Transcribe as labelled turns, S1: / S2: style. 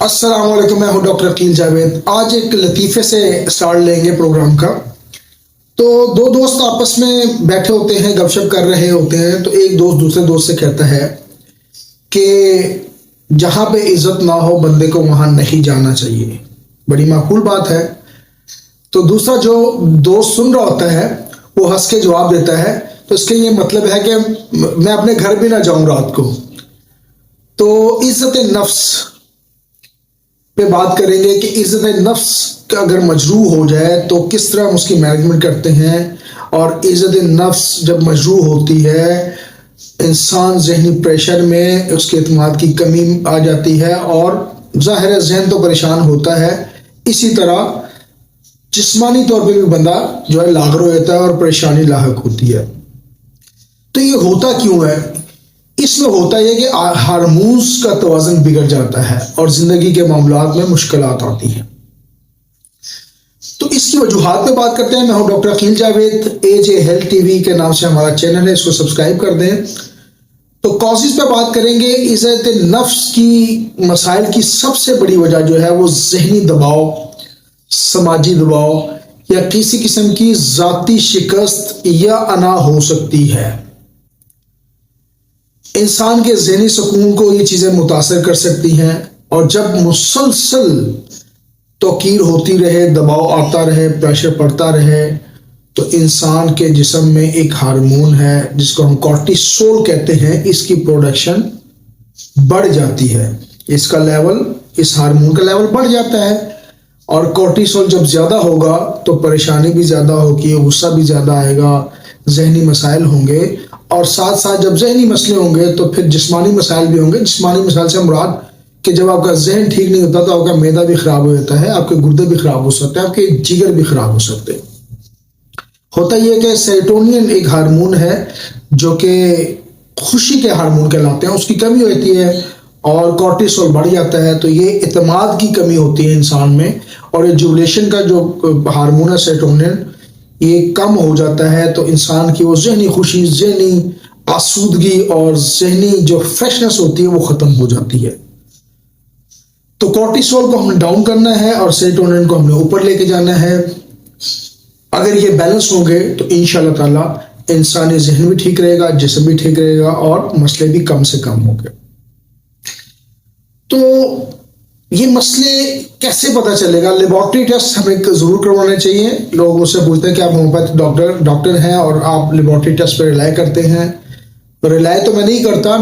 S1: السلام علیکم، میں ہوں ڈاکٹر عقیل جاوید۔ آج ایک لطیفے سے سٹارٹ لیں گے پروگرام کا۔ تو دو دوست آپس میں بیٹھے ہوتے ہیں، گپ شپ کر رہے ہوتے ہیں، تو ایک دوست دوسرے دوست سے کہتا ہے کہ جہاں پہ عزت نہ ہو بندے کو وہاں نہیں جانا چاہیے۔ بڑی معقول بات ہے۔ تو دوسرا جو دوست سن رہا ہوتا ہے وہ ہنس کے جواب دیتا ہے، تو اس کا یہ مطلب ہے کہ میں اپنے گھر بھی نہ جاؤں رات کو۔ تو عزت نفس پہ بات کریں گے کہ عزت نفس کا اگر مجروح ہو جائے تو کس طرح ہم اس کی مینجمنٹ کرتے ہیں، اور عزت نفس جب مجروح ہوتی ہے انسان ذہنی پریشر میں اس کے اعتماد کی کمی آ جاتی ہے، اور ظاہر ہے ذہن تو پریشان ہوتا ہے، اسی طرح جسمانی طور پہ بھی بندہ جو ہے لاغر ہو جاتا ہے اور پریشانی لاحق ہوتی ہے۔ تو یہ ہوتا کیوں ہے؟ اس میں ہوتا یہ کہ ہارمونز کا توازن بگڑ جاتا ہے اور زندگی کے معاملات میں مشکلات آتی ہیں۔ تو اس کی وجوہات پہ بات کرتے ہیں۔ میں ہوں doctor Aqeel Javed, AJ health T V کے نام سے ہمارا چینل ہے، اس کو سبسکرائب کر دیں۔ تو کازز پہ بات کریں گے۔ عزت نفس کی مسائل کی سب سے بڑی وجہ جو ہے وہ ذہنی دباؤ، سماجی دباؤ یا کسی قسم کی ذاتی شکست یا انا ہو سکتی ہے۔ انسان کے ذہنی سکون کو یہ چیزیں متاثر کر سکتی ہیں، اور جب مسلسل توقیر ہوتی رہے، دباؤ آتا رہے، پریشر پڑتا رہے، تو انسان کے جسم میں ایک ہارمون ہے جس کو ہم کورٹیسول کہتے ہیں، اس کی پروڈکشن بڑھ جاتی ہے۔ اس کا لیول، اس ہارمون کا لیول بڑھ جاتا ہے، اور کورٹیسول جب زیادہ ہوگا تو پریشانی بھی زیادہ ہوگی، غصہ بھی زیادہ آئے گا، ذہنی مسائل ہوں گے، اور ساتھ ساتھ جب ذہنی مسئلے ہوں گے تو پھر جسمانی مسائل بھی ہوں گے۔ جسمانی مسائل سے مراد کہ جب آپ کا ذہن ٹھیک نہیں ہوتا تو آپ کا معدہ بھی خراب ہو جاتا ہے، آپ کے گردے بھی خراب ہو سکتے ہیں، آپ کے جگر بھی خراب ہو سکتے ہیں۔ ہوتا یہ کہ سیروٹونین ایک ہارمون ہے جو کہ خوشی کے ہارمون کہلاتے ہیں، اس کی کمی ہوتی ہے اور کورٹیسول بڑھ جاتا ہے، تو یہ اعتماد کی کمی ہوتی ہے انسان میں، اور یہ جوبلیشن کا جو ہارمون ہے سیروٹونین یہ کم ہو جاتا ہے، تو انسان کی وہ ذہنی خوشی، ذہنی آسودگی اور ذہنی جو فریشنس ہوتی ہے وہ ختم ہو جاتی ہے۔ تو کورٹیسول کو ہم نے ڈاؤن کرنا ہے اور سیروٹونین کو ہم نے اوپر لے کے جانا ہے۔ اگر یہ بیلنس ہوں گے تو انشاءاللہ تعالی انسانی ذہن بھی ٹھیک رہے گا، جسم بھی ٹھیک رہے گا، اور مسئلے بھی کم سے کم ہوں گے۔ تو یہ مسئلے کیسے پتہ چلے گا؟ لیبارٹری ٹیسٹ ہمیں ضرور کروانے چاہیے۔ لوگ مجھ سے پوچھتے ہیں کہ آپ ہومیوپیتھ ڈاکٹر ہیں اور آپ لیبارٹری ٹیسٹ پہ ریلائی کرتے ہیں۔ ریلائی تو میں نہیں کرتا۔